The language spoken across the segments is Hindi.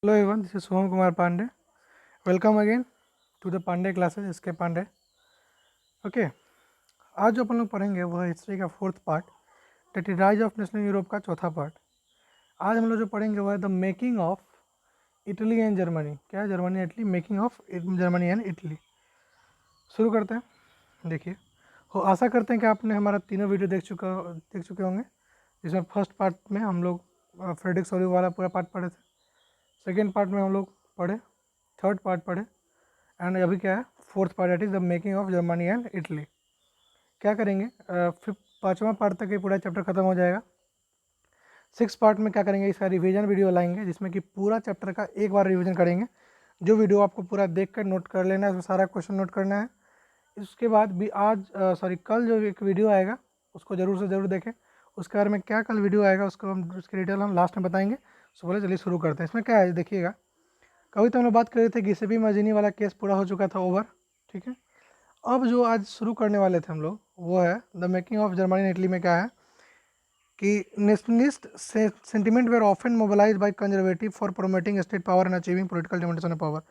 Hello everyone, this is Soham Kumar Pandey. Welcome again to the Pandey classes, SK Pandey. Okay, आज जो अपन लोग पढ़ेंगे वह हिस्ट्री का fourth part, that is rise of national Europe का चौथा पार्ट। आज हम लोग जो पढ़ेंगे वह है the making of Italy and Germany. क्या है? Germany Italy, making of Germany and Italy. शुरू करते हैं। देखिए, हो आशा करते हैं कि आपने हमारा तीनों वीडियो देख चुके होंगे, जिसमें फर्स्ट पार्ट में हम लोग फ्रेडरिक सोरी वाला पूरा पार्ट पढ़े थे, सेकेंड पार्ट में हम लोग पढ़े, थर्ड पार्ट पढ़े, एंड अभी क्या है? Fourth part, that is the making of Germany and Italy. क्या करेंगे? पाँचवा पार्ट तक ये पूरा चैप्टर खत्म हो जाएगा। सिक्स पार्ट में क्या करेंगे? इसका रिवीजन वीडियो लाएंगे, जिसमें कि पूरा चैप्टर का एक बार रिवीजन करेंगे। जो वीडियो आपको पूरा देख कर नोट कर लेना है, उसमें सारा क्वेश्चन नोट करना है। इसके बाद भी कल जो एक वीडियो आएगा उसको ज़रूर से ज़रूर देखें। उसके बारे में क्या कल वीडियो आएगा उसकी डिटेल हम लास्ट में बताएंगे। सो बोले चलिए शुरू करते हैं। इसमें क्या है देखिएगा, कभी तो हम लोग बात कर रहे थे कि गिसेपी मजीनी वाला केस पूरा हो चुका था, ओवर, ठीक है। अब जो आज शुरू करने वाले थे हम लोग वो है the making of Germany and Italy. में क्या है कि nationalist sentiment were often mobilise by conservative for promoting state power and achieving political domination of power.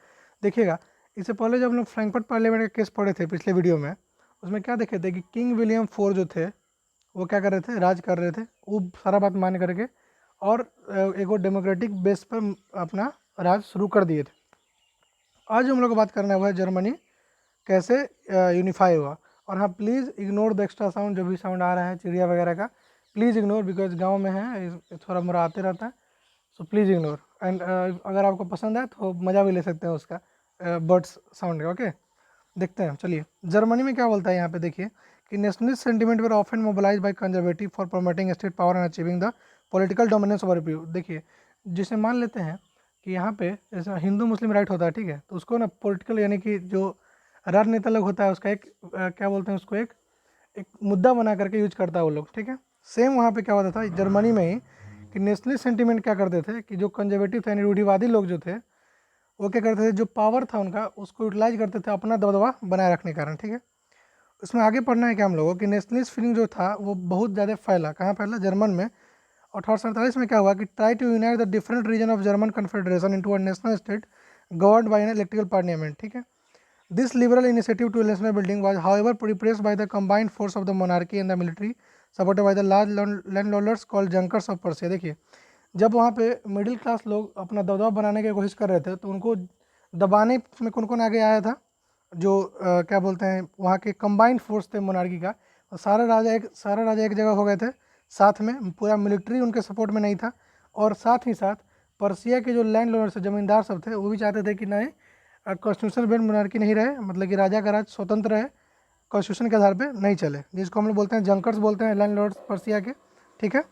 देखिएगा, इससे पहले जब हम लोग फ्रैंकफर्ट पार्लियामेंट का केस पढ़े थे पिछले वीडियो में, उसमें क्या देखे थे कि किंग विलियम फोर जो थे वो क्या कर रहे थे? राज कर रहे थे, वो सारा बात मान करके, और एक डेमोक्रेटिक बेस पर अपना राज शुरू कर दिए थे। आज हम लोग को बात करना है वह है जर्मनी कैसे यूनिफाई हुआ। और हाँ, please ignore the extra sound, जो भी साउंड आ रहा है चिड़िया वगैरह का, प्लीज़ इग्नोर, बिकॉज गांव में है, थोड़ा मोरा आते रहता है, सो प्लीज़ इग्नोर। एंड अगर आपको पसंद है तो मज़ा भी ले सकते हैं उसका, बर्ड्स साउंड का। ओके, देखते हैं। चलिए, जर्मनी में क्या बोलता है यहाँ पे, देखिए कि nationalist sentiment were often mobilise by conservative for promoting state power and achieving the political dominance over people. देखिए, जिसे मान लेते हैं कि यहाँ पे जैसे हिंदू मुस्लिम राइट होता है, ठीक है, तो उसको ना पॉलिटिकल यानी कि जो राजनेता लोग होता है उसका एक क्या बोलते हैं उसको, एक एक मुद्दा बना करके यूज करता है वो लोग, ठीक है। सेम वहाँ पे क्या होता था जर्मनी में ही कि नेशनलिस्ट सेंटिमेंट क्या करते थे कि जो कंजर्वेटिव थे यानी रूढ़िवादी लोग जो थे वो क्या करते थे, जो पावर था उनका उसको यूटिलाइज करते थे अपना दबदबा बनाए रखने के कारण, ठीक है। उसमें आगे पढ़ना है क्या हम लोगों कि नेशनलिस्ट फीलिंग जो था वो बहुत ज़्यादा फैला। कहाँ फैला? जर्मन में। 1847 में क्या हुआ कि try to unite the different region of German confederation into a national state governed by an electrical parliament, ठीक है। This liberal initiative to national building was however repressed by the combined force of the monarchy and the military supported by the large landholders called Junkers of Prussia. देखिए, जब वहाँ पे मिडिल क्लास लोग अपना दबदबा बनाने की कोशिश कर रहे थे तो उनको दबाने में कौन कौन आगे आया था? जो क्या बोलते हैं वहाँ के कंबाइंड फोर्स थे मोनार्की का, और सारा राजा एक जगह हो गए थे साथ में, पूरा मिलिट्री उनके सपोर्ट में नहीं था। और साथ ही साथ पर्सिया के जो लैंड लॉर्ड्स जमींदार सब थे वो भी चाहते थे कि नहीं, कॉन्स्टिट्यूशनल बेस्ड मोनार्की नहीं रहे, मतलब कि राजा का राज स्वतंत्र रहे, कॉन्स्टिट्यूशन के आधार पे नहीं चले, जिसको हम लोग बोलते हैं जंकर्स बोलते हैं, लैंड लॉर्ड्स पर्सिया के, ठीक है।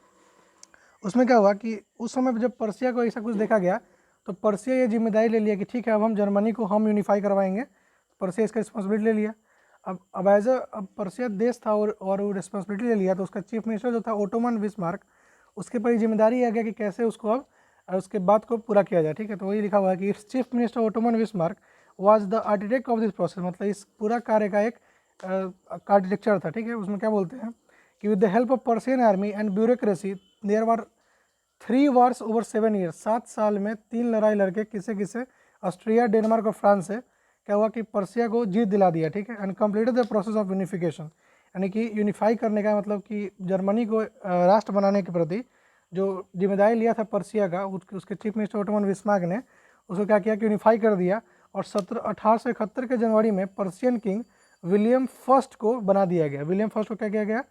उसमें क्या हुआ कि उस समय जब पर्सिया को ऐसा कुछ देखा गया तो पर्सिया ये जिम्मेदारी ले लिया कि ठीक है अब हम जर्मनी को हम यूनिफाई करवाएंगे। पर्सिया इसका रिस्पॉन्सिबिलिटी ले लिया। अब एज अब पर्सिया देश था और वो रिस्पॉन्सिबिलिटी ले लिया, तो उसका चीफ मिनिस्टर जो था ओटोमन बिस्मार्क, उसके पर जिम्मेदारी आ गया कि कैसे उसको अब उसके बात को पूरा किया जाए, ठीक है। तो वही लिखा हुआ है कि chief minister Ottoman Bismarck was the architect of this process, मतलब इस पूरा कार्य का एक आर्किटेक्चर था, ठीक है। उसमें क्या बोलते हैं कि with the help of Persian army and bureaucracy there were 3 wars over 7 years, 7 साल में 3 लड़ाई लड़के किसे किसे, ऑस्ट्रिया, डेनमार्क और फ्रांस से क्या हुआ कि पर्सिया को जीत दिला दिया, ठीक है। And completed the process of unification, यानी कि यूनिफाई करने का मतलब कि जर्मनी को राष्ट्र बनाने के प्रति जो जिम्मेदारी लिया था पर्सिया का, उसके चीफ मिनिस्टर ओटोमन बिस्मार्क ने उसको क्या किया कि यूनिफाई कर दिया। और 1871 के जनवरी में पर्सियन किंग विलियम फर्स्ट को बना दिया गया। विलियम फर्स्ट को क्या किया गया?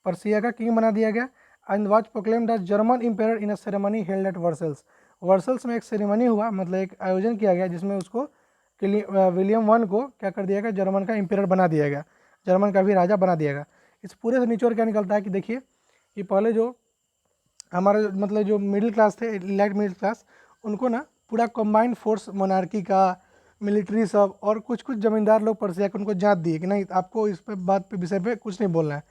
पर्सिया का किंग बना दिया गया। And was proclaimed as German emperor in a ceremony held at Versailles. Versailles में एक सेरेमनी हुआ, मतलब एक आयोजन किया गया जिसमें उसको विलियम वन को क्या कर दिया गया? जर्मन का इंपेरर बना दिया गया, जर्मन का भी राजा बना दिया गया। इस पूरे से निचोड़ क्या निकलता है कि देखिए कि पहले जो हमारे मतलब जो मिडिल क्लास थे, इलाइट मिडिल क्लास, उनको ना पूरा कंबाइंड फोर्स मोनार्की का, मिलिट्री सब और कुछ कुछ जमींदार लोग पर्सिया के उनको जात दिए कि नहीं आपको इस पे बात पे विषय पे कुछ नहीं बोलना है।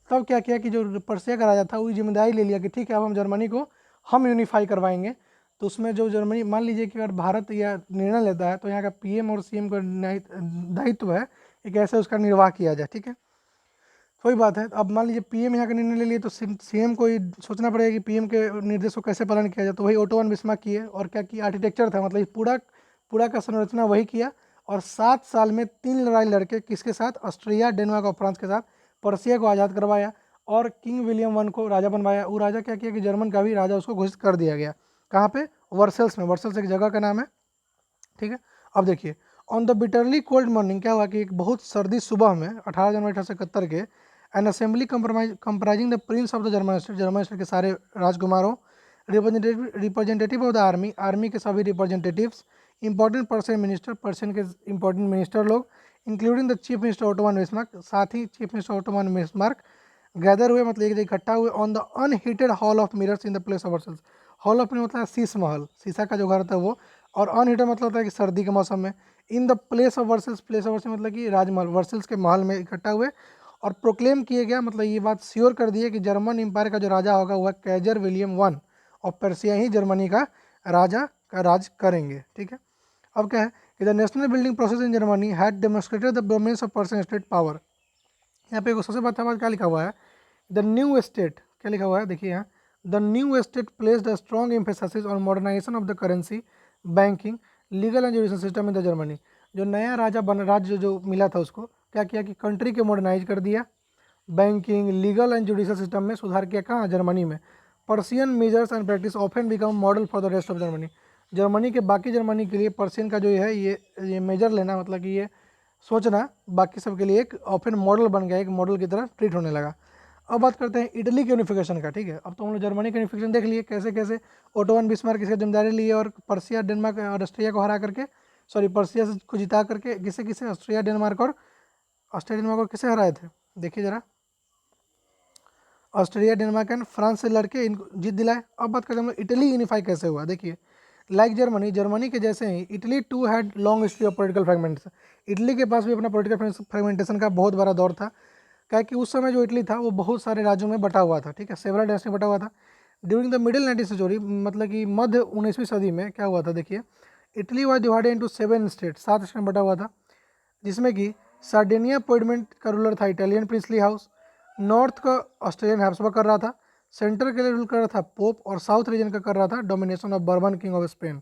तब क्या किया कि जो पर्सिया का राजा था वो जिम्मेदारी ले लिया कि ठीक है अब हम जर्मनी को हम यूनिफाई करवाएंगे। तो उसमें जो जर्मनी, मान लीजिए कि अगर भारत यह निर्णय लेता है तो यहाँ का पीएम और सीएम का दायित्व है कि कैसे उसका निर्वाह किया जाए, ठीक है। वही बात है। अब मान लीजिए पीएम यहाँ का निर्णय ले लिए तो सीएम को ही सोचना पड़ेगा कि पीएम के निर्देश को कैसे पालन किया जाए। तो वही ओटो वन बिस्मार्क किए और क्या किया, आर्किटेक्चर था, मतलब पूरा पूरा का संरचना वही किया। और 7 साल में 3 लड़ाई लड़के किसके साथ, ऑस्ट्रिया, डेनमार्क और फ्रांस के साथ पर्सिया को आज़ाद करवाया और किंग विलियम वन को राजा बनवाया। वो राजा क्या किया कि जर्मन का भी राजा उसको घोषित कर दिया गया। कहाँ पे, वर्सेल्स में। वर्सेल्स एक जगह का नाम है, ठीक है। अब देखिए, on the bitterly cold morning क्या हुआ कि एक बहुत सर्दी सुबह में 18 जनवरी 1871 के an assembly comprising the prince of the German state के सारे राजकुमारों, representative of the army, army के सभी representatives, important person minister, person के इंपॉर्टेंट मिनिस्टर लोग, including the chief minister Otto von Bismarck, साथ ही chief minister Otto von Bismarck gather हुए, मतलब एक जगह इकट्ठा हुए on the unheated hall of mirrors in the place of Versailles. Hall of मतलब शीश महल, शीशा का जो घर होता है वो, और अनहीटेड मतलब होता है कि सर्दी के मौसम में। इन the place of Versailles, place of Versailles मतलब कि राजमहल, वर्सेल्स के महल में इकट्ठा हुए और प्रोक्लेम किए गया, मतलब ये बात श्योर कर दिए कि जर्मन एम्पायर का जो राजा होगा वह Kaiser William one of Persia he Germany का राजा का राज करेंगे, ठीक है। अब क्या है कि the national building process in Germany had demonstrated the dominance of person state power. यहाँ पे सबसे बड़ा बात क्या लिखा हुआ है, द न्यू स्टेट, क्या लिखा हुआ है देखिए यहाँ, the new state placed a strong emphasis on modernisation of the currency, banking, legal and judicial system in the Germany. जो नया राज्य जो मिला था उसको क्या किया कि कंट्री के मॉडर्नाइज कर दिया, banking, legal and judicial system में सुधार किया। कहाँ, जर्मनी में। Persian measures and practice often become model for the rest of Germany. Germany के बाकी जर्मनी के लिए पर्सियन का जो है ये मेजर लेना, मतलब कि ये सोचना बाकी सब के लिए एक ऑफन मॉडल बन गया, एक मॉडल की तरह ट्रीट होने लगा। अब बात करते हैं इटली के यूनिफिकेशन का, ठीक है। अब तो हम लोग जर्मनी का यूनिफिकेशन देख लिए, कैसे कैसे ओटो वन बिस्मार्क इसका जिम्मेदारी लिए और पर्सिया, डेनमार्क और ऑस्ट्रिया को हरा करके, सॉरी पर्सिया को जिता करके, किसे किसे, ऑस्ट्रिया, डेनमार्क और किसे हराए थे, देखिए जरा, ऑस्ट्रेलिया, डेनमार्क एंड फ्रांस से लड़के इनको जीत दिलाए। अब बात करते हैं हम लोग इटली यूनिफाई कैसे हुआ, देखिए। लाइक जर्मनी, जर्मनी के जैसे ही Italy too had long history of political fragments. Italy के पास भी अपना पॉलिटिकल फ्रेगमेंटेशन का बहुत बड़ा दौर था, क्या कि उस समय जो इटली था वो बहुत सारे राज्यों में बटा हुआ था, ठीक है, सेवरल डायनेस्टी में बटा हुआ था। During the middle 19th century, मतलब कि मध्य 19वीं सदी में क्या हुआ था देखिए, Italy was divided into 7 state, 7 state में बटा हुआ था, जिसमें कि सार्डिनिया पोइडमेंट का रूलर था इटालियन प्रिंसली हाउस, नॉर्थ का ऑस्ट्रेलियन हैब्सबर्ग कर रहा था, सेंटर के लिए रूल कर रहा था पोप, और साउथ रीजन का कर रहा था domination of bourbon king of Spain.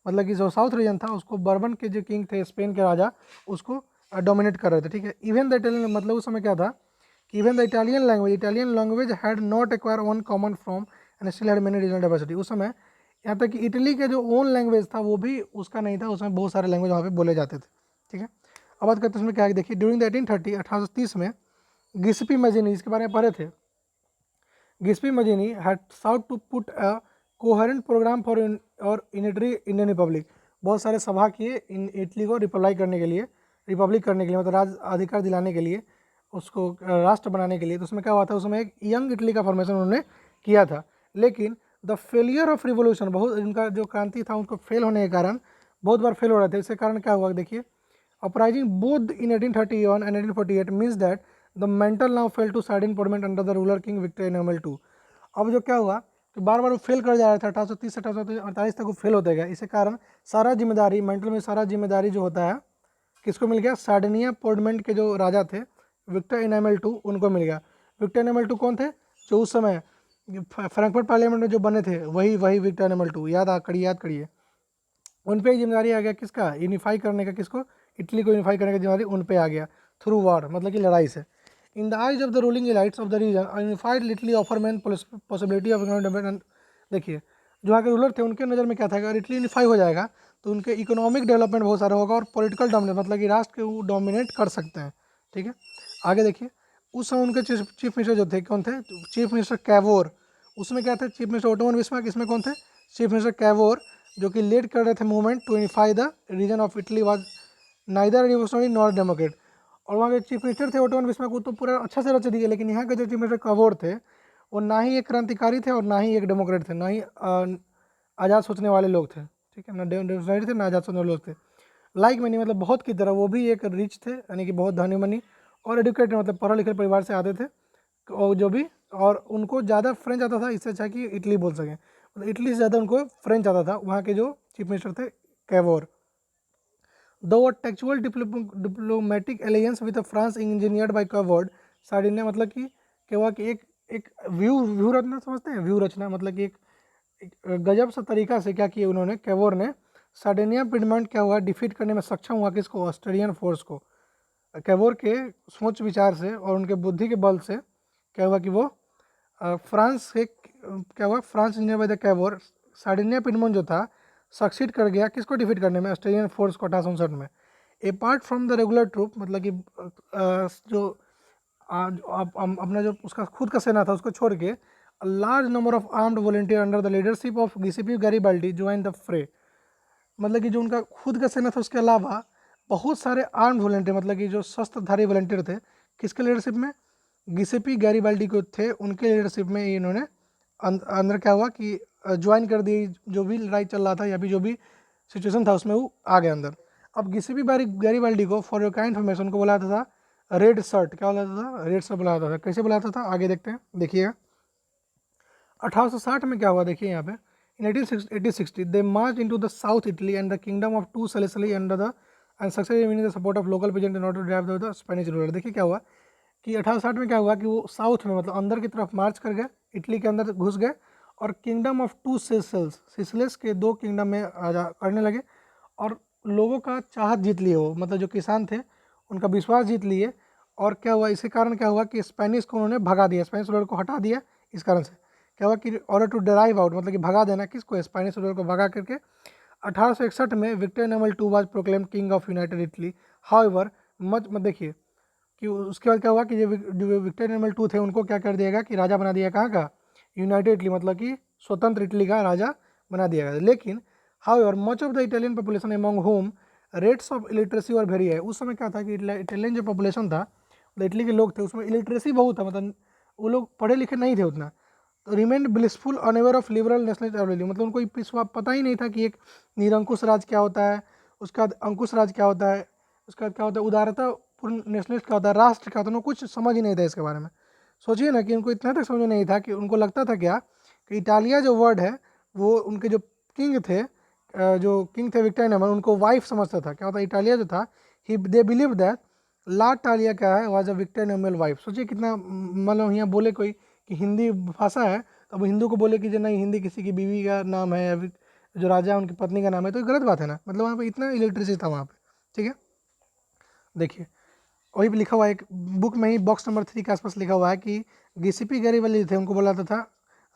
मतलब कि जो साउथ रीजन था उसको बर्बन के जो किंग थे, स्पेन के राजा, उसको डोमिनेट कर रहे थे, ठीक है। इवन द इटालियन, मतलब उस समय क्या था कि even the Italian language had not acquire one common from and still had many regional diversity. उस समय यहाँ तक कि इटली का जो ओन लैंग्वेज था वो भी उसका नहीं था, उसमें बहुत सारे लैंग्वेज वहाँ पे बोले जाते थे, ठीक है। अब बात करते हैं उसमें क्या है, देखिए ड्यूरिंग द 1830 1830 में गिस्पी मजीनी, इसके बारे में पढ़े थे, Giuseppe Mazzini had sought to put a coherent programme for or unitary Indian republic. बहुत सारे सभा किए इन इटली को रिपब्लिक करने के लिए, मतलब राज अधिकार दिलाने के लिए, उसको राष्ट्र बनाने के लिए। तो उसमें क्या हुआ था, उसमें एक यंग इटली का फॉर्मेशन उन्होंने किया था, लेकिन द फेलियर ऑफ रिवोल्यूशन, बहुत इनका जो क्रांति था उनको फेल होने के कारण बहुत बार फेल हो रहे थे। इसके कारण क्या हुआ देखिए, uprising both in 1831 and 1848 means that the mantle now fell to Sardinia Piedmont under the ruler king Victor Emmanuel two. अब जो क्या हुआ कि बार बार वो फेल कर जा रहा था, 1830 से 1848 तक वो फेल होते गया। इसी कारण सारा जिम्मेदारी, मेंटल में सारा जिम्मेदारी जो होता है किसको मिल गया, सार्डिनिया पोर्टमेंट के जो राजा थे विक्टर एनामल टू, उनको मिल गया। विक्टर एनामल टू कौन थे, जो उस समय फ्रैंकफर्ट पार्लियामेंट में जो बने थे, वही विक्टर एनामल टू, याद करिए। उन पे जिम्मेदारी आ गया किसका, यूनिफाई करने का, किसको, इटली को यूनिफाई करने का जिम्मेदारी उन पे आ गया थ्रू वॉर, मतलब कि लड़ाई से। In the eyes of the ruling elites of the region unified Italy offer man possibility of economic development. देखिए जो आगे रूलर थे उनके नज़र में क्या था, अगर इटली यूनिफाई हो जाएगा तो उनके इकोनॉमिक डेवलपमेंट बहुत सारा होगा और पॉलिटिकल डोमिनेट, मतलब कि राष्ट्र के वो डोमिनेट कर सकते हैं, ठीक है। आगे देखिए, उस समय उनके चीफ मिनिस्टर जो थे कौन थे, चीफ मिनिस्टर कैवोर। उसमें क्या थे, chief minister Otto von Bismarck, इसमें कौन थे, चीफ मिनिस्टर कैवोर, जो कि लीड कर रहे थे movement to unify the region of Italy was neither revolutionary not democrat. और वहाँ के चीफ मिनिस्टर थे ओटो वन बिस्मार्क, वो तो पूरा अच्छा से रच दिए, लेकिन यहाँ के जो चीफ मिनिस्टर कैवोर थे वो ना ही एक क्रांतिकारी थे और ना ही एक डेमोक्रेट थे, ना ही आज़ाद सोचने वाले लोग थे, ठीक है, ना डेमोक्रेट थे ना आज़ाद सोचने वाले लोग थे। लाइक मनी मतलब बहुत की तरह वो भी एक रिच थे, यानी कि बहुत धनी मनी, और एडुकेटेड मतलब पढ़े लिखे परिवार से आते थे, और जो भी, और उनको ज़्यादा फ्रेंच आता था, इससे अच्छा कि इटली बोल सकें, मतलब इटली से ज़्यादा उनको फ्रेंच आता था। वहाँ के जो चीफ मिनिस्टर थे Cavour. Through tactful diplomatic alliances with France engineered by Cavour Sardinia मतलब कि क्या हुआ कि एक एक व्यू रचना समझते हैं, व्यू रचना मतलब कि एक गजब सा तरीका से क्या किया उन्होंने, कैवोर ने सार्डिनिया पिडमंट क्या हुआ डिफीट करने में सक्षम हुआ किसको, ऑस्ट्रेलियन फोर्स को। कैवोर के सोच विचार से और उनके बुद्धि के बल से क्या हुआ कि वो फ्रांस से क्या हुआ, France engineered by the Cavour Sardinia Piedmont जो था सक्सीड कर गया किसको डिफीट करने में, ऑस्ट्रेलियन फोर्स को 1859 में। Apart from the regular troop मतलब कि जो अपना जो उसका खुद का सेना था उसको छोड़ के large number of armed volunteer under the leadership of गिसिपी Garibaldi join the फ्रे। मतलब कि जो उनका खुद का सेना था उसके अलावा बहुत सारे आर्म्ड वॉलेंटियर मतलब कि जो शस्त्रधारी वॉलेंटियर थे किसके लीडरशिप में, गिसेपी गैरिबाल्डी को थे उनके लीडरशिप में इन्होंने अंदर क्या हुआ कि ज्वाइन कर दी, जो भी लड़ाई चल रहा था या फिर जो भी सिचुएशन था उसमें वो आ गए अंदर। अब गिसेपी गैरिबाल्डी को फॉर योर काइंड इन्फॉर्मेशन को बुलाया था रेड शर्ट, क्या बुलाता था, रेड शर्ट बुलाया था। कैसे बुलाता था आगे देखते हैं, देखिएगा 1860 में क्या हुआ देखिए यहाँ पे, in 1860 they march into the south Italy and the kingdom of two Sicilies under the and successfully winning the support of local peasant in order to drive the Spanish ruler. देखिए क्या हुआ कि 1860 में क्या हुआ कि वो साउथ में मतलब अंदर की तरफ मार्च कर गए, इटली के अंदर घुस गए और किंगडम ऑफ टू सिसल्स के दो किंगडम में करने लगे और लोगों का चाहत जीत लिए वो, मतलब जो किसान थे उनका विश्वास जीत लिए। और क्या हुआ इसी कारण क्या हुआ कि स्पेनिश को उन्होंने भगा दिया, स्पेनिश रूलर को हटा दिया। इस कारण से क्या हुआ कि ऑर्डर टू ड्राइव आउट मतलब कि भगा देना किसको, स्पेनिश रूलर को भगा करके 1861 में Victor Emmanuel two was proclaim king of united Italy. However मत देखिए कि उसके बाद क्या हुआ कि जो विक्टर एनिमल टू थे उनको क्या कर दिया गया कि राजा बना दिया, कहाँ का, यूनाइटेड इटली मतलब कि स्वतंत्र इटली का राजा बना दिया गया। लेकिन however much of the Italian population among home rates of illiteracy और वेरी है। उस समय क्या था कि इटालियन जो पॉपुलेशन था मतलब इटली के लोग थे उसमें इलिटरेसी बहुत था, मतलब वो लोग पढ़े लिखे नहीं थे उतना। तो remained blissful unaware of liberal nationalism मतलब उनको पता ही नहीं था कि एक निरंकुश राज क्या होता है, उसका अंकुश राज क्या होता है, उसका क्या होता है उदारता पूर्ण नेशनलिस्ट क्या होता है, राष्ट्र क्या होता है, उनको कुछ समझ ही नहीं था इसके बारे में। सोचिए ना कि उनको इतना तक समझ नहीं था कि उनको लगता था क्या कि इटालिया जो वर्ड है वो उनके जो किंग थे विक्टर एनिमल उनको वाइफ समझता था। क्या होता है इटालिया जो था ही they believe that la Italia क्या है was a Victor Emmanuel wife. सोचिए कितना मतलब यहाँ बोले कोई कि हिंदी भाषा है तो अब हिंदू को बोले कि जो नहीं हिंदी किसी की बीवी का नाम है या फिर जो राजा है उनकी पत्नी का नाम है, तो ये गलत बात है ना। मतलब वहाँ पे इतना इलेक्ट्रिसिटी था वहाँ पे, ठीक है। देखिए वही पे लिखा हुआ है एक बुक में ही बॉक्स नंबर 3 के आसपास लिखा हुआ है कि गिसिपी गैरिबाल्डी थे उनको बुलाता था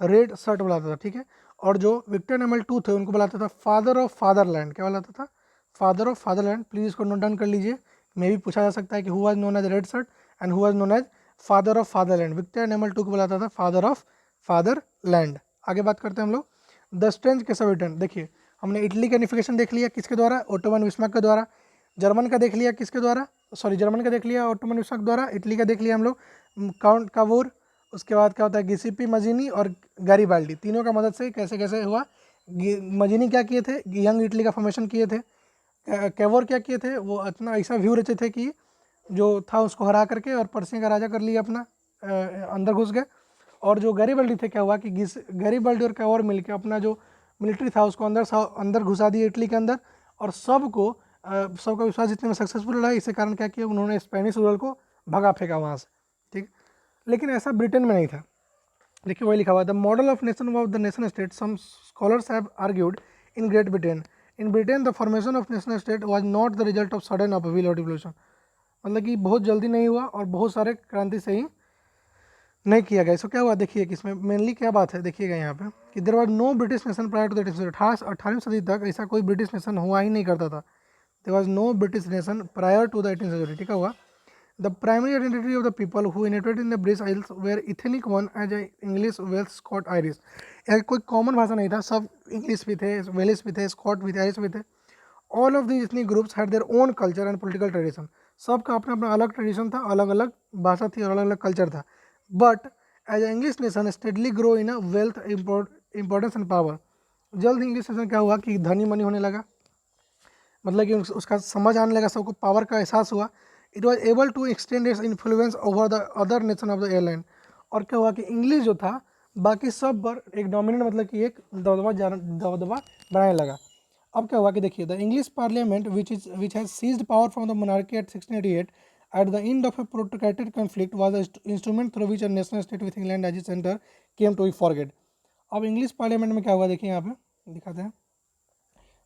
रेड शर्ट बुलाता था, ठीक है। और जो विक्टर एनिमल टू थे उनको बुलाता था फादर ऑफ फादरलैंड, क्या बुलाता था, फादर ऑफ फादरलैंड। प्लीज़ इसको नोट डाउन कर लीजिए, मे भी पूछा जा सकता है कि who was known as red shirt and who was known as father of fatherland. Victor Emmanuel two को बुलाता था फादर ऑफ फादरलैंड। आगे बात करते हैं हम लोग the strange case of Britain. देखिए हमने इटली का यूनिफिकेशन देख लिया किसके द्वारा, ओटोमन बिस्मार्क के द्वारा। जर्मन का देख लिया किसके द्वारा, सॉरी जर्मन का देख लिया ओटोमन बिस्मार्क द्वारा। इटली का देख लिया हम लोग काउंट कावूर। उसके बाद क्या होता है गिसिपी मजीनी और गैरिबाल्डी, तीनों का मदद से कैसे कैसे हुआ। मजीनी क्या किए थे, यंग इटली का फॉर्मेशन किए थे। कैवोर क्या किए थे, वो अपना ऐसा व्यू रचे थे कि जो था उसको हरा करके और पर्सिया का राजा कर लिया अपना, अंदर घुस गए। और जो गैरिबाल्डी थे क्या हुआ कि गैरिबाल्डी और कैवोर मिलकर अपना जो मिलिट्री था उसको अंदर घुसा दिया इटली के अंदर और सबका विश्वास जीतने में सक्सेसफुल रहा। इसी कारण क्या किया उन्होंने स्पेनिश रूलर को भगा फेंका वहाँ से, ठीक। लेकिन ऐसा ब्रिटेन में नहीं था। देखिए वही लिखा हुआ the model of the nation state some scholars have argued in great Britain. In Britain the formation of national state was not the result of sudden upheaval or revolution. मतलब कि बहुत जल्दी नहीं हुआ और बहुत सारे क्रांति से ही नहीं किया गया। इसको क्या हुआ देखिए कि इसमें मेनली क्या बात है, देखिएगा यहाँ पे कि there was no British nation prior to the 18वीं सदी तक ऐसा कोई ब्रिटिश नेशन हुआ ही नहीं करता था। There was no British nation prior to the 18th century, ठीक है हुआ। The primary identity of the people who inhabited in the British Isles were ethnic one as English, Welsh, Scott, Irish। यह कोई कॉमन भाषा नहीं था, सब इंग्लिश भी थे, वेलिश भी थे, स्कॉट भी थे, आयरिश भी थे। ऑल ऑफ दीज इतनी groups had their own culture and political tradition. सबका अपना अपना अलग ट्रेडिशन था, अलग अलग भाषा थी और अलग अलग कल्चर था। But as a English nation steadily grow in a wealth importance and power. जल्द इंग्लिश नेशन क्या हुआ कि धनी मनी होने लगा, मतलब कि उसका समझ आने लगा, सबको पावर का एहसास हुआ। It was able to extend its influence over the other nation of the airline. और क्या हुआ कि इंग्लिश जो था बाकी सब पर एक डोमिनेंट मतलब कि एक दबदबा बनाने लगा। अब क्या हुआ कि देखिए the English parliament which has seized power from the monarchy at 1688 at the end of a protracted conflict was the instrument through which a national state with England as its center came to be forget. अब इंग्लिश पार्लियामेंट में क्या हुआ देखिए यहाँ पे दिखाते हैं।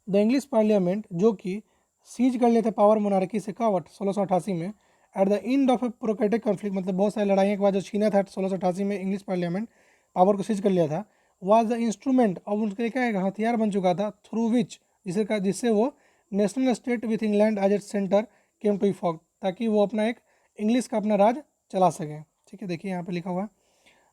द इंग्लिश पार्लियामेंट जो कि सीज कर लेते पावर मोनार्की से कब 1688 में, at the end of A प्रोक्रेटिक conflict मतलब बहुत सारी लड़ाइयों के बाद जो छीना था 1688 में इंग्लिश पार्लियामेंट पावर को सीज कर लिया था, वाज द इंस्ट्रूमेंट, अब उनके लिए क्या एक हथियार बन चुका था, थ्रू विच जिससे वो national state with England as its centre came to fog, ताकि वो अपना एक इंग्लिश का अपना राज चला सकें। ठीक है, देखिए यहाँ पे लिखा हुआ है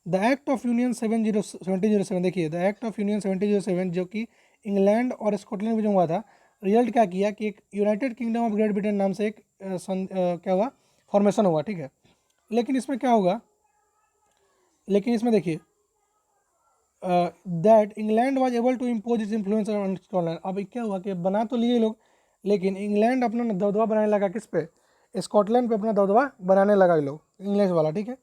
द एक्ट ऑफ यूनियन 1707, देखिए द एक्ट ऑफ यूनियन 1707 जो कि इंग्लैंड और स्कॉटलैंड में जो हुआ था, रिजल्ट क्या किया कि एक United kingdom of great Britain नाम से एक क्या हुआ फॉर्मेशन हुआ। ठीक है, लेकिन इसमें क्या होगा, लेकिन इसमें देखिए that England was able to impose its influence on Scotland. अब क्या हुआ कि बना तो लिए लोग, लेकिन इंग्लैंड अपना दबदबा बनाने लगा किस पे, स्कॉटलैंड पे अपना दबदबा बनाने लगा ये लोग, इंग्लिश वाला। ठीक है,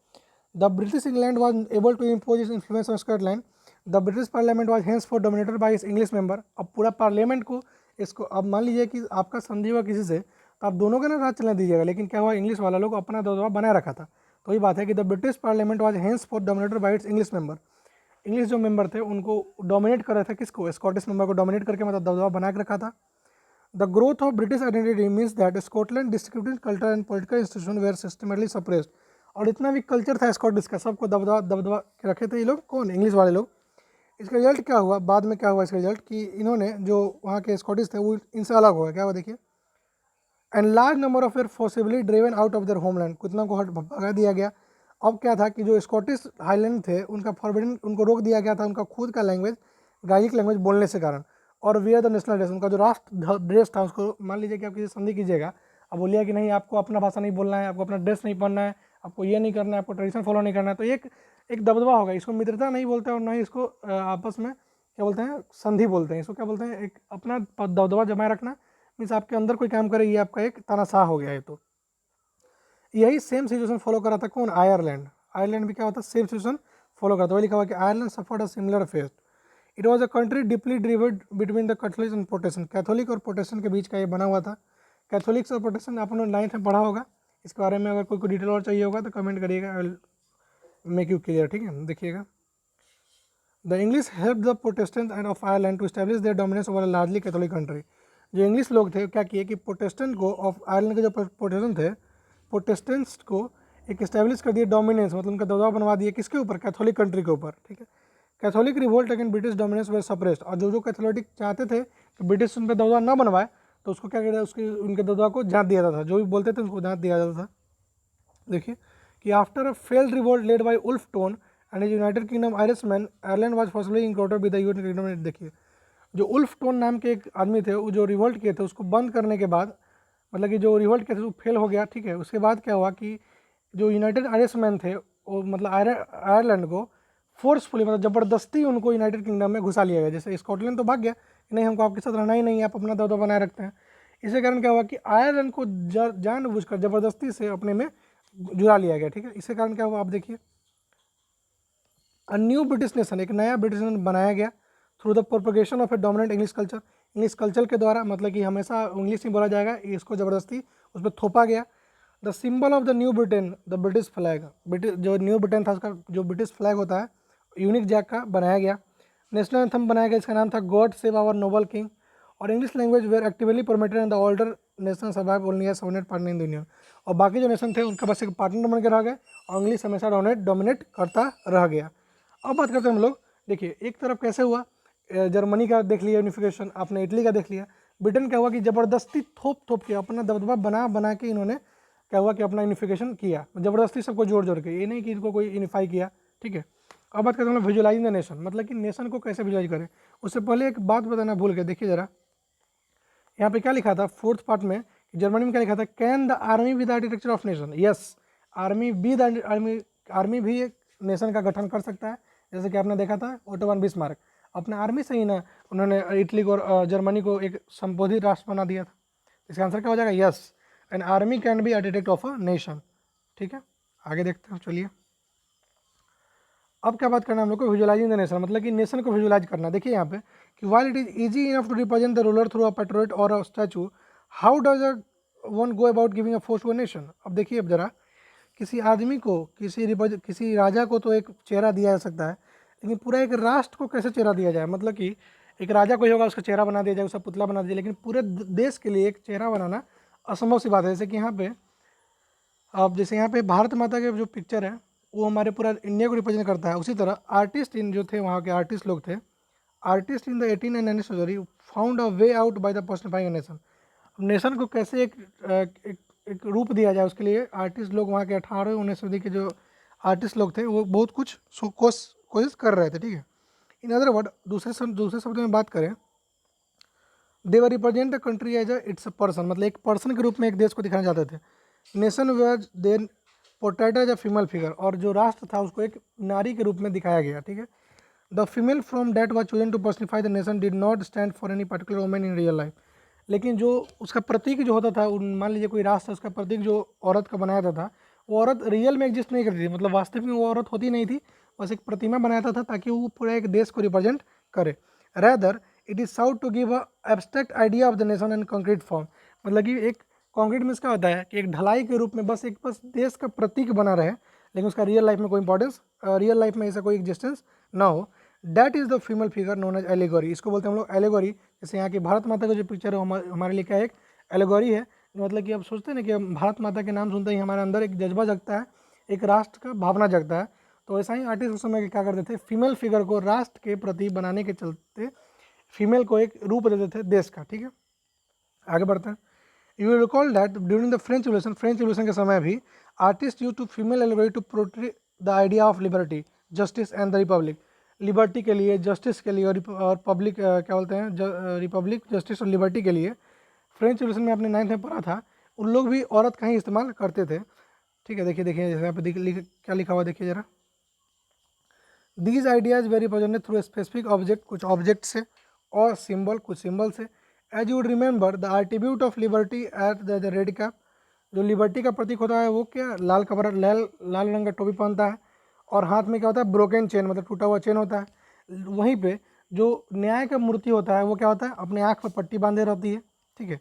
the British England was able to impose its influence on Scotland, the British parliament was hence for dominated by its English member. अब पूरा पार्लियामेंट को इसको, अब मान लीजिए कि आपका संधि हुआ किसी से, तो आप दोनों का ना राज चलने दीजिएगा, लेकिन क्या हुआ इंग्लिश वाला लोग अपना दबदबा बनाए रखा था। तो ये बात है कि the British parliament was hence for dominated by its English member, English जो मेंबर थे उनको डोमिनेट कर रहे थे, किसको, स्कॉटिश मेंबर को डोमिनेट करके मतलब दबदबा बना के रखा था। The growth of British identity means that Scotland descriptive culture and political institution were systematically suppressed, और इतना भी कल्चर था स्कॉटिश का, सबको दबदबा रखे थे ये लोग, कौन, इंग्लिश वाले लोग। इसका रिजल्ट क्या हुआ, बाद में क्या हुआ इसका रिजल्ट कि इन्होंने जो वहाँ के स्कॉटिश थे वो इनसे अलग हो गए। क्या हुआ देखिए, and large number of were forcibly driven out of their homeland, कितना को भगा दिया गया। अब क्या था कि जो स्कॉटिश हाईलैंड थे उनका फॉरबिडन, उनको रोक दिया गया था उनका खुद का लैंग्वेज, गायिक लैंग्वेज बोलने से कारण, और वियर द नेशनल ड्रेस, उनका जो राष्ट्र ड्रेस था उसको, मान लीजिए कि आप किसी संधि कीजिएगा, अब बोलिए कि नहीं आपको अपना भाषा नहीं बोलना है, आपको अपना ड्रेस नहीं पहनना है, आपको ये नहीं करना है, आपको ट्रेडिशन फॉलो नहीं करना है, तो एक दबदबा होगा। इसको मित्रता नहीं बोलते और ना ही इसको आपस में क्या बोलते हैं, संधि बोलते हैं, इसको क्या बोलते हैं, एक अपना दबदबा जमाए रखना, मीन्स आपके अंदर कोई काम करे, ये आपका एक तानाशाह हो गया है। तो यही सेम सिचुएशन फॉलो करा था कौन, आयरलैंड, आयरलैंड भी क्या होता है सेम सिचुएशन फॉलो करता है। वही लिखा हुआ कि Ireland suffered a similar fate, it was a country deeply divided between the Catholics and Protestant, Catholic और प्रोटेस्टेंट के बीच का ये बना हुआ था। कैथोलिक्स और प्रोटेस्टेंट आपने 9th में पढ़ा होगा, इसके बारे में अगर कोई डिटेल और चाहिए होगा तो कमेंट करिएगा, I will make you clear. ठीक है, देखिएगा the English help the Protestant and of Ireland to establish their dominance over a largely Catholic country. जो इंग्लिश लोग थे क्या किए कि प्रोटेस्टेंट को, ऑफ आयरलैंड के जो प्रोटेस्टेंट थे, प्रोटेस्टेंट्स को एक इस्टेब्लिश कर दिए डोमिनेंस, मतलब उनका दबाव बनवा दिए किसके ऊपर, कैथोलिक कंट्री के ऊपर। ठीक है, Catholic revolt against British dominance were suppressed, और जो कैथोलिक चाहते थे कि ब्रिटिश उन पर दबाव ना बनवाए तो उसको क्या कहते हैं, उसके उनके दबाव को जांच दिया जाता था, जो भी बोलते थे उसको जांच दिया जाता था। देखिए कि after a failed revolt led by Wolfe Tone and United Kingdom Irishman, Ireland was forcefully incorporated with the United Kingdom. देखिए जो उल्फ टोन नाम के एक आदमी थे, वो जो रिवोल्ट किए थे उसको बंद करने के बाद, मतलब कि जो रिवोल्ट किए थे वो फेल हो गया। ठीक है, उसके बाद क्या हुआ कि जो यूनाइटेड आयरिशमैन थे वो मतलब आयरलैंड को फोर्सफुली मतलब ज़बरदस्ती उनको यूनाइटेड किंगडम में घुसा लिया गया। जैसे स्कॉटलैंड तो भाग गया कि नहीं हमको आपके साथ रहना ही नहीं है, आप अपना दबदबा बनाए रखते हैं। इसी कारण क्या हुआ कि आयरलैंड को जानबूझकर ज़बरदस्ती से अपने में जुड़ा लिया गया। ठीक है, इसके कारण क्या हुआ आप देखिए, अ न्यू ब्रिटिश नेशन, एक नया ब्रिटिश नेशन बनाया गया through the propagation of A dominant English culture, English culture के द्वारा, मतलब कि हमेशा इंग्लिश ही बोला जाएगा, इसको ज़बरदस्ती उस पर थोपा गया। The symbol of the new Britain the British flag, British जो न्यू ब्रिटेन था उसका जो ब्रिटिश फ्लैग होता है यूनिक जैक का बनाया गया। नेशनल एंथम बनाया गया, इसका नाम था God save our noble king, और English language were actively permitted and the older nation survive only as subnet partner in the union, और बाकी जो नेशन थे उनका बस एक पार्टनर बन के रह गए और इंग्लिश हमेशा डोमिनेट करता रह गया। अब बात करते हैं हम लोग, देखिए एक तरफ कैसे हुआ, जर्मनी का देख लिया यूनिफिकेशन, आपने इटली का देख लिया। ब्रिटेन क्या हुआ कि ज़बरदस्ती थोप के अपना दबदबा बना के इन्होंने क्या हुआ कि अपना यूनिफिकेशन किया, ज़बरदस्ती सबको जोड़ के, ये नहीं कि इनको कोई यूनिफाई किया। ठीक है, अब बात करते हैं हम लोग विजुअलाइजिंग द नेशन, मतलब कि नेशन को कैसे विजुअलाइज करें। उससे पहले एक बात बताना भूल गए, देखिए जरा यहाँ पे क्या लिखा था 4th पार्ट में, जर्मनी में क्या लिखा था, can the army be the architecture of nation. Yes, army भी एक नेशन का गठन कर सकता है। जैसे कि आपने देखा था ओटो वन बिस्मार्क, अपने आर्मी से ही ना उन्होंने इटली को जर्मनी को एक संबोधित राष्ट्र बना दिया था। इसका आंसर क्या हो जाएगा, yes, an army can be architect of a nation. ठीक है, आगे देखते हैं, चलिए अब क्या बात करना है हम लोग को, विजुअलाइजिंग द नेशन, मतलब कि नेशन को विजुअलाइज करना। देखिए यहाँ पे कि while it is easy enough to represent the ruler through a portrait or a statue, how does a won't go about giving a force to a nation. अब देखिए अब जरा, किसी आदमी को, किसी राजा को तो एक चेहरा दिया जा सकता है, लेकिन पूरा एक राष्ट्र को कैसे चेहरा दिया जाए? मतलब कि एक राजा कोई होगा, उसका चेहरा बना दिया जाए, उसका पुतला बना दिया, लेकिन पूरे देश के लिए एक चेहरा बनाना असंभव सी बात है। जैसे कि यहाँ पे अब जैसे यहाँ पे भारत माता के जो पिक्चर है वो हमारे पूरा इंडिया को रिप्रेजेंट करता है, उसी तरह आर्टिस्ट इन जो थे, वहाँ के आर्टिस्ट लोग थे, artist in the 18 and 19th century found a way out by the personifying nation. Nation को कैसे एक रूप दिया जाए, उसके लिए आर्टिस्ट लोग, वहाँ के 18 19 सदी के जो आर्टिस्ट लोग थे वो बहुत कुछ कोशिश कर रहे थे, ठीक है। इन अदर वर्ड, दूसरे शब्द में बात करें, they were represent the country as it's a person, मतलब एक पर्सन के रूप में एक देश को दिखाना चाहते थे। Nation was then portrayed as a female figure, और जो राष्ट्र था उसको एक नारी के रूप में दिखाया गया, ठीक है। The female from that was chosen to personify the nation did not stand for any particular women in real life. लेकिन जो उसका प्रतीक जो होता था, मान लीजिए कोई राष्ट्र, उसका प्रतीक जो औरत का बनाया जाता था, वो औरत रियल में एग्जिस्ट नहीं करती थी, मतलब वास्तविक में वो औरत होती नहीं थी, बस एक प्रतिमा बनाया था ताकि वो पूरा एक देश को रिप्रेजेंट करे। Rather it is sought to give a abstract idea of the nation in concrete form, मतलब कि एक कॉन्क्रीट में इसका होता है कि एक ढलाई के रूप में बस देश का प्रतीक बना रहे, लेकिन उसका रियल लाइफ में कोई इंपॉर्टेंस, रियल लाइफ में ऐसा कोई एग्जिस्टेंस ना हो। That is the female figure known as allegory, इसको बोलते हैं हम लोग एलिगोरी। जैसे यहाँ की भारत माता का जो पिक्चर है हमारे लिए क्या एक एलिगोरी है। मतलब कि अब सोचते हैं ना कि भारत माता के नाम सुनते ही हमारे अंदर एक जज्बा जगता है, एक राष्ट्र का भावना जगता है। तो ऐसा ही आर्टिस्ट उस समय क्या करते थे, फीमेल फिगर को राष्ट्र के प्रति बनाने के चलते फीमेल को एक रूप देते थे देश का, ठीक है। आगे बढ़ते हैं। You will recall that during the French revolution के समय भी artist use to female allegory to portray the idea of liberty, justice and the republic. Liberty के लिए, जस्टिस के लिए और पब्लिक क्या बोलते हैं, रिपब्लिक, जस्टिस और लिबर्टी के लिए फ्रेंच रिवोल्यूशन में आपने 9th में पढ़ा था, उन लोग भी औरत का ही इस्तेमाल करते थे, ठीक है। देखिए जैसे यहाँ पे क्या लिखा हुआ देखिए जरा, these ideas were presented through specific object, कुछ ऑब्जेक्ट से, और सिंबल, कुछ सिंबल से। As you would remember the attribute of liberty at the red cap, जो लिबर्टी का प्रतीक होता है वो क्या, लाल कपड़ा, लाल रंग का टोपी पहनता है, और हाथ में क्या होता है, ब्रोकन चेन, मतलब टूटा हुआ चेन होता है। वहीं पे जो न्याय का मूर्ति होता है वो क्या होता है, अपने आँख पर पट्टी बांधे रहती है, ठीक है।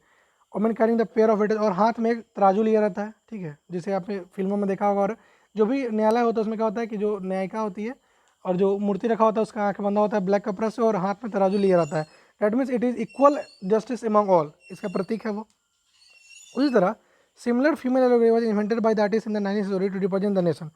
और man carrying the pair of weightage, और हाथ में एक तराजू लिया रहता है, ठीक है, जिसे आपने फिल्मों में देखा होगा। और जो भी न्यायालय होता है उसमें क्या होता है कि जो न्यायिका होती है और जो मूर्ति रखा होता है उसका आँख बंधा होता है ब्लैक कपड़ा से, और हाथ में तराजू लिया रहता है। That means it is equal justice among all, इसका प्रतीक है वो। उसी तरह similar female allegory was invented by the artist in the 19th century to represent the nation.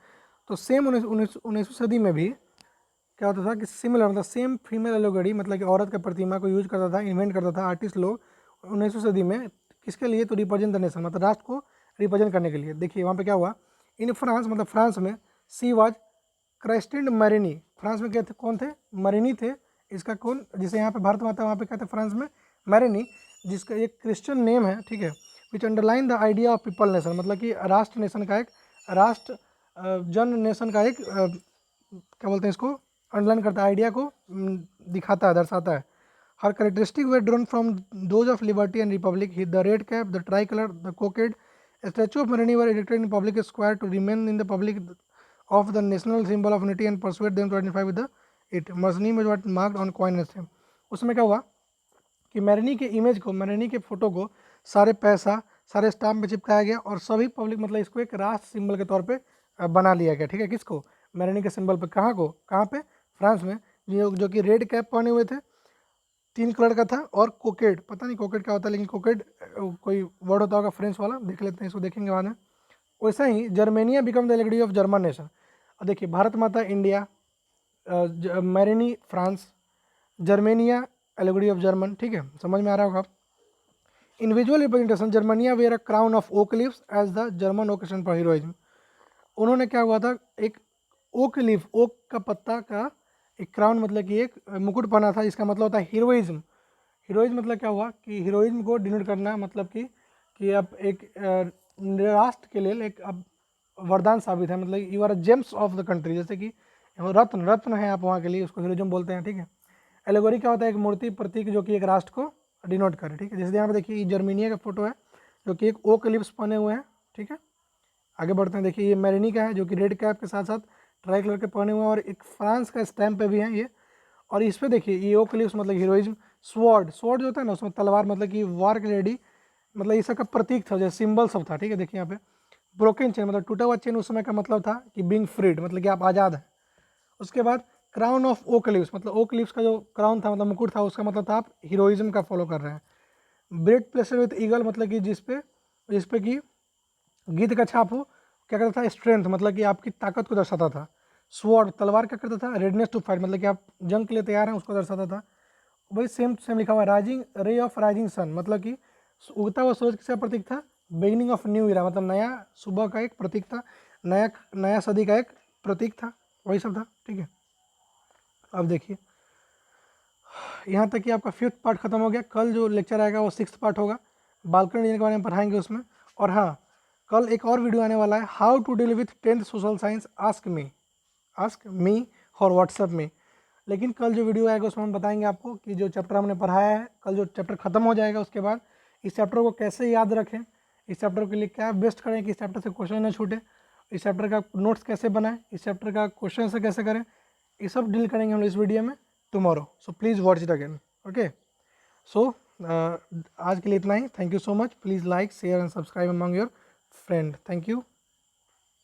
तो सेम 19वीं सदी में भी क्या होता था कि सिमिलर, मतलब सेम फीमेल एलोगरी, मतलब कि औरत का प्रतिमा को यूज करता था, इन्वेंट करता था आर्टिस्ट लोग 19वीं सदी में, किसके लिए, तो रिप्रेजेंट द नेशन, मतलब राष्ट्र को रिप्रेजेंट करने के लिए। देखिए वहाँ पे क्या हुआ, इन फ्रांस, मतलब फ्रांस में, सी वाज क्राइस्टिन मैरिनी, फ्रांस में क्या थे, कौन थे, मरीनी थे। इसका कौन, जिसे यहाँ पे भारत माता, वहाँ पे क्या थे फ्रांस में, मैरिनी, जिसका एक क्रिश्चियन नेम है, ठीक है। Which underline the idea of people nation, मतलब कि राष्ट्र नेशन का एक, राष्ट्र जन नेशन का एक क्या बोलते हैं इसको, अंडरलाइन करता है, आइडिया को दिखाता है, दर्शाता है। Her characteristic were drawn from those of liberty and republic, the red cap, the tricolour, the cockade. Statue of Marianne were erected in public square to remind in the public of the national symbol of unity and persuade them to identify with the it. मजनी में what marked on coin and stamp। उसमें क्या हुआ कि मैरिनी के इमेज को, मैरिनी के फोटो को सारे पैसा, सारे स्टाम्प में चिपकाया गया, और सभी पब्लिक, मतलब इसको एक राष्ट्र सिंबल के तौर पे बना लिया गया, ठीक है। किसको, मैरिनी के सिंबल पे, कहाँ पे, फ्रांस में, जो कि रेड कैप पहने हुए थे, 3 कलर का था, और कोकेड, पता नहीं कोकेड क्या होता है, लेकिन कोकेड कोई वर्ड होता होगा फ्रेंच वाला, देख लेते हैं, इसको देखेंगे बाद में। वैसा ही Germania become the allegory of German nation. अब देखिए Bharat Mata India, Marianne France, Germania allegory of German, ठीक है, समझ में आ रहा होगा। In visual representation Germania wear a crown of oak leaves as the German occasion for heroism. उन्होंने क्या हुआ था, एक ओक लीफ, ओक का पत्ता का एक क्राउन, मतलब कि एक मुकुट पहना था, इसका मतलब होता है हीरोइज्म। हीरोइज्म मतलब क्या हुआ कि हीरोइज्म को डिनोट करना, मतलब कि अब एक राष्ट्र के लिए एक अब वरदान साबित है, मतलब you are gems of the country, जैसे कि रत्न है आप वहाँ के लिए, उसको हीरोइज्म बोलते हैं, ठीक है। एलेगोरी क्या होता है, एक मूर्ति, प्रतीक, जो कि एक राष्ट्र को डिनोट करे, ठीक है। जैसे यहाँ पे देखिए ये जर्मनिया का फोटो है, जो कि एक ओक लिप्स पहने हुए हैं, ठीक है। आगे बढ़ते हैं, देखिए ये मैरिनी का है, जो कि रेड कैप के साथ साथ ट्राई कलर के पहने हुए हैं, और एक फ्रांस का स्टैम्प पे भी है ये। और इस पे देखिए ये ओक लिप्स मतलब हीरोइज्म। स्वॉर्ड जो होता है ना, उसमें तलवार, मतलब कि वार की लेडी मतलब ये सब का प्रतीक था, जैसे सिंबल सब था, ठीक है। देखिए यहाँ पे ब्रोकन चेन मतलब टूटा हुआ चेन उस समय का मतलब था कि बीइंग फ्रीड, मतलब कि आप आज़ाद हैं। उसके बाद क्राउन ऑफ ओक लीव्स, मतलब ओक लीव्स का जो क्राउन था मतलब मुकुट था, उसका मतलब था आप हीरोइज्म का फॉलो कर रहे हैं। ब्रेड प्लेसर विथ ईगल, मतलब कि जिसपे कि गिद्ध का छाप हो, क्या करता था, स्ट्रेंथ मतलब कि आपकी ताकत को दर्शाता था। स्वॉर्ड तलवार क्या करता था, रेडनेस टू फाइट मतलब कि आप जंग के लिए तैयार हैं, उसको दर्शाता था। वही सेम सेम लिखा हुआ rising ray of rising sun, मतलब कि उगता हुआ सूरज किसका प्रतीक था, बिगिनिंग ऑफ न्यू ईरा, मतलब नया सुबह का एक प्रतीक था, नया नया सदी का एक प्रतीक था, वही सब था, ठीक है। अब देखिए यहाँ तक कि आपका 5th पार्ट खत्म हो गया। कल जो लेक्चर आएगा वो 6th पार्ट होगा, बालकनी डिजाइन के बारे में पढ़ाएंगे उसमें। और हाँ, कल एक और वीडियो आने वाला है, how to deal with 10th social science, ask me और व्हाट्सएप में। लेकिन कल जो वीडियो आएगा उसमें हम बताएंगे आपको कि जो चैप्टर हमने पढ़ाया है, कल जो चैप्टर खत्म हो जाएगा उसके बाद इस चैप्टर को कैसे याद रखें, इस चैप्टर के लिए क्या बेस्ट करें कि इस चैप्टर से क्वेश्चन न छूटे, इस चैप्टर का नोट्स कैसे बनाएं, इस चैप्टर का क्वेश्चन से कैसे करें, ये सब डील करेंगे हम इस वीडियो में tomorrow. So please watch it again, okay. So आज के लिए इतना ही। Thank you so much. Please like share and subscribe among your friend. Thank you.